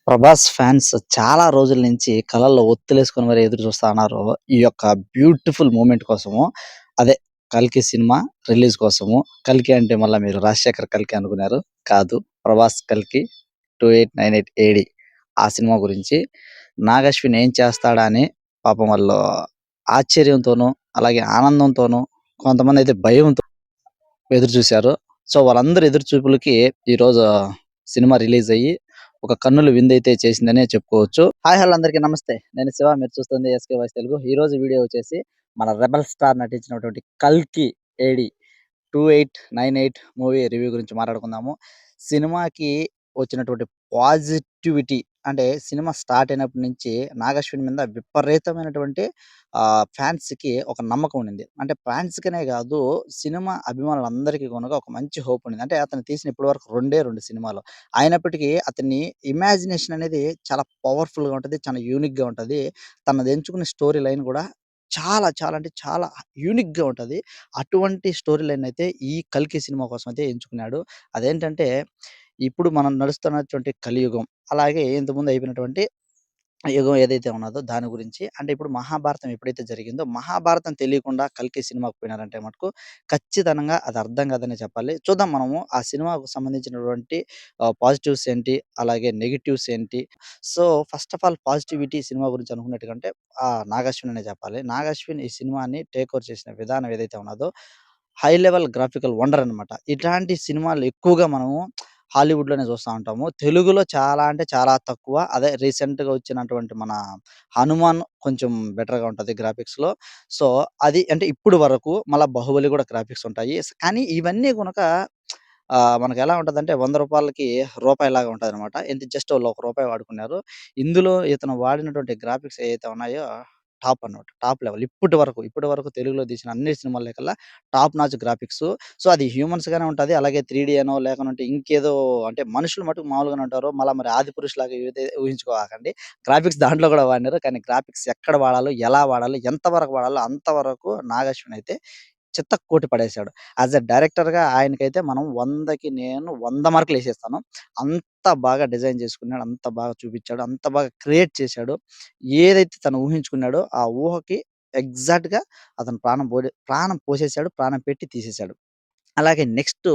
Prabhas fans చాలా రోజుల నుంచి కళ్ళల్లో ఒత్తులేసుకొని మరి ఎదురు చూస్తా ఉన్నారు. ఈ యొక్క బ్యూటిఫుల్ మూమెంట్ కోసము. అదే 'కల్కి' సినిమా రిలీజ్ కోసము. 'కల్కి' అంటే మళ్ళా మీరు 'రాజశేఖర్ కల్కి' అనుకున్నారు. కాదు. 'ప్రభాస్ కల్కి 2898 ఏడీ' ఆ సినిమా గురించి. 'నాగశ్విన్' ఏం చేస్తాడా అని పాపం వాళ్ళు ఆశ్చర్యంతోనూ, అలాగే ఆనందంతోనూ, కొంతమందైతే భయంతో ఎదురు చూసారు. సో, వాళ్ళందరి ఎదురు చూపులకి ఈరోజు సినిమా రిలీజ్ అయ్యి, ఒక కన్నుల విందైతే చేసిందనే చెప్పుకోవచ్చు. హాయ్! హలో! అందరికీ నమస్తే. నేను శివ. మీరు చూస్తుంది ఎస్‌కే వాయిస్ తెలుగు. ఈరోజు వీడియో వచ్చేసి మన 'రెబెల్ స్టార్' నటించినటువంటి 'కల్కి ఏడీ' 2898 మూవీ రివ్యూ గురించి మాట్లాడుకుందాము. సినిమాకి వచ్చినటువంటి పాజిటివిటీ అంటే సినిమా స్టార్ట్ అయినప్పటి నుంచి నాగశ్విన్ మీద విపరీతమైనటువంటి ఫ్యాన్స్‌కి ఒక నమ్మకం ఉండింది. అంటే ఫ్యాన్స్‌కనే గాదు, సినిమా అభిమానులందరికీ గనుక ఒక మంచి హోప్ ఉండింది. అంటే అతను తీసిన ఇప్పటి వరకు 2 సినిమాలు. అయినప్పటికీ అతని ఇమాజినేషన్ అనేది చాలా పవర్‌ఫుల్‌గా ఉంటది. చాలా యూనిక్‌గా ఉంటది. తనది ఎంచుకున్న స్టోరీ లైన్ గూడా చాలా, చాలా అంటే చాలా యూనిక్‌గా ఉంటది. అటువంటి స్టోరీ లైన్ అయితే ఈ 'కల్కి' సినిమా కోసం అయితే ఎంచుకున్నాడు. అదేంటంటే ఇప్పుడు మనం నడుస్తున్నటువంటి కలియుగం. అలాగే ఇంతకుముందు అయిపోయినటువంటి యుగం ఏదైతే ఉన్నదో దాని గురించి. అంటే ఇప్పుడు మహాభారతం ఎప్పుడైతే జరిగిందో, మహాభారతం తెలియకుండా 'కల్కి' సినిమాకి పోయినారంటే మటుకు ఖచ్చితంగా అది అర్థం కాదనే చెప్పాలి. చూద్దాం మనము ఆ సినిమాకు సంబంధించినటువంటి పాజిటివ్స్ ఏంటి? అలాగే నెగెటివ్స్ ఏంటి? So, first of all positivity cinema గురించి అనుకున్నట్టుగంటే నాగార్జున అనే చెప్పాలి. నాగార్జున ఈ సినిమాని టేక్ ఓవర్ చేసిన విధానం ఏదైతే ఉన్నదో హై లెవెల్ గ్రాఫికల్ వండర్ అనమాట. ఇట్లాంటి సినిమాలు ఎక్కువగా మనము హాలీవుడ్‌లోనే చూస్తా ఉంటాము. తెలుగులో చాలా అంటే చాలా తక్కువ. అదే రీసెంట్‌గా వచ్చినటువంటి మన 'హనుమాన్' కొంచెం బెటర్‌గా ఉంటది గ్రాఫిక్స్‌లో. సో, అది అంటే ఇప్పుడు వరకు మళ్ళా 'బాహుబలి' కూడా గ్రాఫిక్స్ ఉంటాయి. కానీ ఇవన్నీ గనుక మనకెలా ఉంటదంటే రూ. 100కి రూపాయిలాగా ఉంటదనమాట. ఎంత జస్ట్ వాళ్ళు ఒక రూపాయి వాడుకున్నారు. ఇందులో ఇతను వాడినటువంటి గ్రాఫిక్స్ ఏయైతే ఉన్నాయో టాప్ అన్నమాట. టాప్ లెవెల్ ఇప్పటి వరకు తెలుగులో తీసిన అన్ని సినిమాల్లో కల్లా టాప్ నాచ్ గ్రాఫిక్సు. సో, అది హ్యూమన్స్‌గానే ఉంటది. అలాగే 3డీ అనో లేకుంటే ఇంకేదో అంటే మనుషులు మటుకు మామూలుగానే ఉంటారు. మళ్ళా మరి 'ఆదిపురుషు'లాగా ఏదైతే ఊహించుకోకండి. గ్రాఫిక్స్ దాంట్లో కూడా వాడినారు. కానీ గ్రాఫిక్స్ ఎక్కడ వాడాలో, ఎలా వాడాలో, ఎంత వరకు వాడాలో అంతవరకు నాగశ్విన్ అయితే చితక్కొట్టి పడేశాడు. యాస్ ఎ డైరెక్టర్‌గా ఆయనకైతే మనం 100కి నేను 100 మార్కులేసేస్తాను. అంత బాగా డిజైన్ చేసుకున్నాడు. అంత బాగా చూపిచ్చాడు. అంత బాగా క్రియేట్ చేశాడు. ఏదైతే తను ఊహించుకున్నాడో ఆ ఊహకి ఎగ్జాక్ట్‌గా అతను ప్రాణం పోసేసాడు. ప్రాణం పెట్టి తీసేసాడు. అలాగే next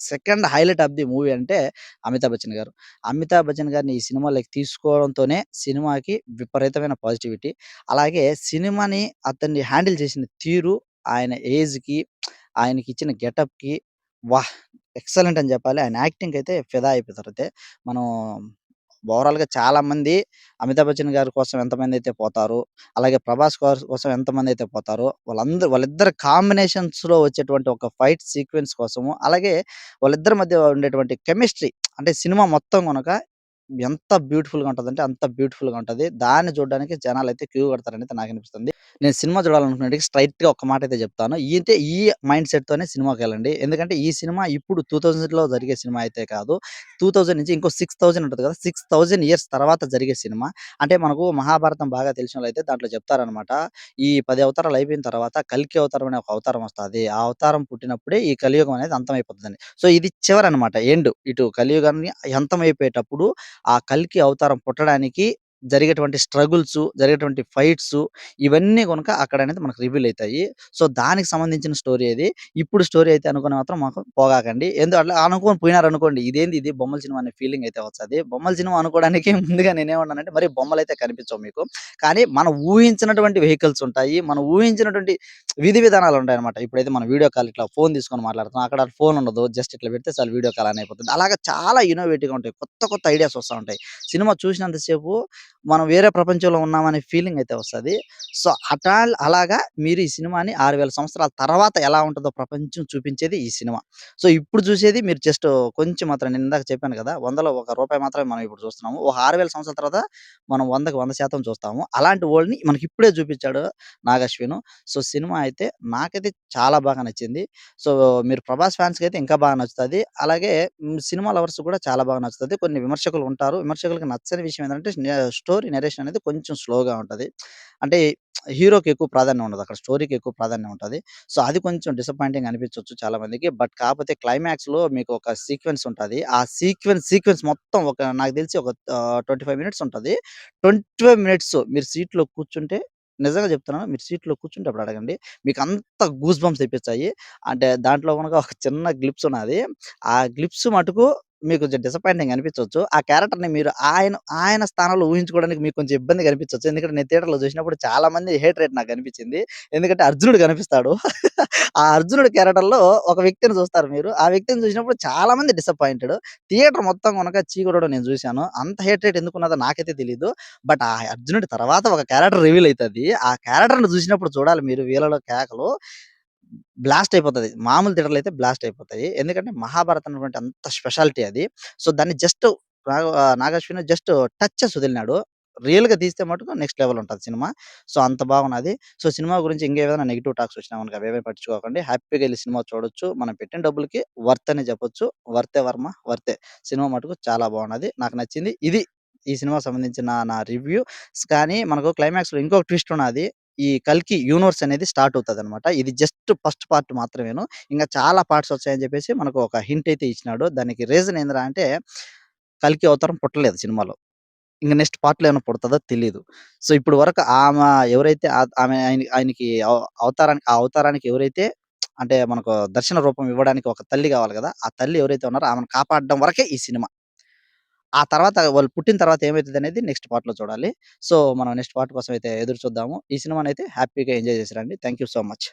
second highlight of the movie అంటే అమితాబ్ బచ్చన్ గారు. అమితాబ్ బచ్చన్ గారిని ఈ సినిమాలోకి తీసుకోవడంతోనే సినిమాకి విపరీతమైన పాజిటివిటీ. అలాగే సినిమాని అతన్ని హ్యాండిల్ చేసిన తీరు, ఆయన ఏజ్‌కి, ఆయనకిచ్చిన గెటప్‌కి వాహ్! ఎక్సలెంట్ అని చెప్పాలి. ఆయన యాక్టింగ్‌కైతే ఫిదా అయిపోతారైతే. మనం ఓవరాల్‌గా చాలామంది అమితాబ్ బచ్చన్ గారి కోసం ఎంతమందైతే పోతారో, అలాగే ప్రభాస్ కోసం ఎంతమందైతే పోతారో, వాళ్ళిద్దరి కాంబినేషన్స్‌లో వచ్చేటువంటి ఒక ఫైట్ సీక్వెన్స్ కోసము, అలాగే వాళ్ళిద్దరి మధ్య ఉండేటువంటి కెమిస్ట్రీ అంటే సినిమా మొత్తం గనక ఎంత బ్యూటిఫుల్‌గా ఉంటదంటే అంత బ్యూటిఫుల్‌గా ఉంటది. దాన్ని చూడడానికి జనాలైతే క్యూ కడతారనైతే నాకనిపిస్తుంది. నేను సినిమా చూడాలనుకున్నటికి స్ట్రెయిట్‌గా ఒక్క మాటైతే చెప్తాను. ఈ మైండ్ సెట్‌తోనే సినిమాకెళ్ళండి. ఎందుకంటే ఈ సినిమా ఇప్పుడు 2000లో జరిగే సినిమా అయితే కాదు. 2000 నుంచి ఇంకో 6000 ఉంటది కదా! 6000 ఇయర్స్ తర్వాత జరిగే సినిమా. అంటే మనకు మహాభారతం బాగా తెలిసినోళ్ళైతే దాంట్లో చెప్తారనమాట. ఈ 10 అవతారాలు అయిపోయిన తర్వాత కల్కి అవతారం అనే ఒక అవతారం వస్తది. ఆ అవతారం పుట్టినప్పుడే ఈ కలియుగం అనేది అంతమైపోతదని. సో, ఇది చివరనమాట. ఇటు కలియుగాన్ని అంతమైపోయేటప్పుడు ఆ కల్కి అవతారం పుట్టడానికి జరిగేటువంటి స్ట్రగుల్సు, జరిగేటువంటి ఫైట్సు ఇవన్నీ గనుక అక్కడనేది మనకు రివీల్ అయితాయి. సో, దానికి సంబంధించిన స్టోరీ ఇది. ఇప్పుడు స్టోరీ అయితే అనుకుని మాత్రం మాకు పోగాకండి. అట్లా అనుకోని పోయినారనుకోండి, ఇదేంది ఇది బొమ్మల సినిమా అనే ఫీలింగ్ అయితే వస్తది. బొమ్మల సినిమా అనుకోవడానికి ముందుగా నేనేమన్నానంటే మరి బొమ్మలైతే కనిపించవు మీకు. కానీ మనం ఊహించినటువంటి వెహికల్స్ ఉంటాయి. మనం ఊహించినటువంటి విధి విధానాలుంటాయనమాట. ఇప్పుడైతే మనం వీడియో కాల్ ఇట్లా ఫోన్ తీసుకొని మాట్లాడుతున్నాం. అక్కడ ఫోన్ ఉండదు. జస్ట్ ఇట్లా పెడితే చాలు వీడియో కాల్ ఆన్ అయిపోతది. అలాగా చాలా ఇన్నోవేటివ్‌గా ఉంటాయి. కొత్త కొత్త ఐడియాస్ వస్తా ఉంటాయి. సినిమా చూసినంత సేపు మనం వేరే ప్రపంచంలో ఉన్నామనే ఫీలింగ్ అయితే వస్తది. సో, అలాగా మీరు ఈ సినిమాని 6000 సంవత్సరాల తర్వాత ఎలా ఉంటదో ప్రపంచం చూపించేది ఈ సినిమా. సో, ఇప్పుడు చూసేది మీరు జస్ట్ కొంచెం మాత్రం నేను ఇందాక చెప్పాను కదా! 100లో ఒక రూపాయి మాత్రమే మనం ఇప్పుడు చూస్తున్నాము. ఒక 6000 సంవత్సరాల తర్వాత మనం 100కి 100% చూస్తాము. అలాంటి వరల్డ్‌ని మనకిప్పుడే చూపించాడు నాగశ్విను. సో, సినిమా అయితే నాకైతే చాలా బాగా నచ్చింది. సో, మీరు 'ప్రభాస్' ఫ్యాన్స్‌కైతే ఇంకా బాగా నచ్చుతది. అలాగే సినిమా లవర్స్‌కి కూడా చాలా బాగా నచ్చుతది. కొన్ని విమర్శకులు ఉంటారు. విమర్శకులకి నచ్చని విషయం ఏందంటే స్టోరీ నరేషన్ అనేది కొంచెం స్లోగా ఉంటది. అంటే హీరోకి ఎక్కువ ప్రాధాన్యం ఉండదు. అక్కడ స్టోరీకి ఎక్కువ ప్రాధాన్యం ఉంటది. సో, అది కొంచెం డిసప్పాయింటింగ్ అనిపించొచ్చు చాలా మందికి. బట్ కాపోతే క్లైమాక్స్‌లో మీకు ఒక సీక్వెన్స్ ఉంటది. ఆ సీక్వెన్స్ మొత్తం నాకు తెలిసి ఒక 25 మినిట్స్ ఉంటది. 25 మినిట్స్ మీరు సీట్‌లో కూర్చుంటే నిజంగా చెప్తున్నాను. మీరు సీట్‌లో కూర్చుంటే అప్పుడు అడగండి. మీకంత గూస్ బంప్స్ తెప్పిచ్చాయి. అంటే దాంట్లో గనుక ఒక చిన్న గ్లిప్స్ ఉన్నది. ఆ గ్లిప్స్ మటుకు మీకు కొంచెం డిసప్పాయింటింగ్ అనిపించొచ్చు. ఆ క్యారెక్టర్‌ని మీరు ఆయన స్థానంలో ఊహించుకోవడానికి మీకు కొంచెం ఇబ్బందిగా అనిపించొచ్చు. ఎందుకంటే నేను థియేటర్‌లో చూసినప్పుడు చాలా మంది హేట్ రేట్ నాకు కనిపించింది. ఎందుకంటే అర్జునుడు కనిపిస్తాడు. ఆ అర్జునుడు క్యారెక్టర్‌లో ఒక వ్యక్తిని చూస్తారు మీరు. ఆ వ్యక్తిని చూసినప్పుడు చాలా మంది డిసప్పాయింటెడ్. థియేటర్ మొత్తం గనక చీకొట్టడం నేను చూసాను. అంత హేట్ రేట్ ఎందుకున్నదో నాకైతే తెలీదు. బట్ ఆ అర్జునుడి తర్వాత ఒక క్యారెక్టర్ రివీల్ అయితది. ఆ క్యారెక్టర్‌ని చూసినప్పుడు చూడాలి మీరు వీళ్ళలో కేకలు. బ్లాస్ట్ అయిపోతది. మామూలు థియేటర్‌లో అయితే బ్లాస్ట్ అయిపోతాయి. ఎందుకంటే 'మహాభారత్' అన్నటువంటి అంత స్పెషాలిటీ అది. సో, దాన్ని జస్ట్ 'నాగార్జున' జస్ట్ టచ్ చేసి వదిలినాడు. రియల్‌గా తీస్తే మటుకు నెక్స్ట్ లెవెల్ ఉంటది సినిమా. సో, అంత బాగున్నది. సో, సినిమా గురించి ఇంకేమైనా నెగెటివ్ టాక్స్ వచ్చినా గనుక అవేమీ పట్టించుకోకండి. హ్యాపీగా ఎళ్లి సినిమా చూడొచ్చు. మనం పెట్టిన డబ్బులకి వర్త్ అనే చెప్పొచ్చు. వర్తే వర్మ వర్తే. సినిమా మటుకు చాలా బాగున్నది. నాకు నచ్చింది. ఇది ఈ సినిమాకి సంబంధించిన నా రివ్యూ. కానీ మనకు క్లైమాక్స్‌లో ఇంకొక ట్విస్ట్ ఉన్నది. ఈ 'కల్కి' యూనివర్స్ అనేది స్టార్ట్ అవుతదనమాట. ఇది జస్ట్ ఫస్ట్ పార్ట్ మాత్రమేను. ఇంగా చాలా పార్ట్స్ వస్తాయని చెప్పేసి మనకు ఒక హింట్ అయితే ఇచ్చినాడు. దానికి రీజన్ ఏందిరా అంటే 'కల్కి' అవతారం పుట్టలేదు సినిమాలో. ఇంక నెక్స్ట్ పార్ట్‌లో ఏమైనా పుడతదో తెలీదు. సో, ఇప్పుడు వరకు ఎవరైతే ఆమె ఆయనకి ఆ అవతారానికి ఎవరైతే అంటే మనకు దర్శన రూపం ఇవ్వడానికి ఒక తల్లి కావాలి గదా! ఆ తల్లి ఎవరైతే ఉన్నారో ఆమెను కాపాడడం వరకే ఈ సినిమా. ఆ తర్వాత వాళ్ళు పుట్టిన తర్వాత ఏమైతదనేది నెక్స్ట్ పార్ట్‌లో చూడాలి. సో, మనం నెక్స్ట్ పార్ట్ కోసం అయితే ఎదురు చూద్దాము. ఈ సినిమానైతే హ్యాపీగా ఎంజాయ్ చేసి రండి. Thank you so much.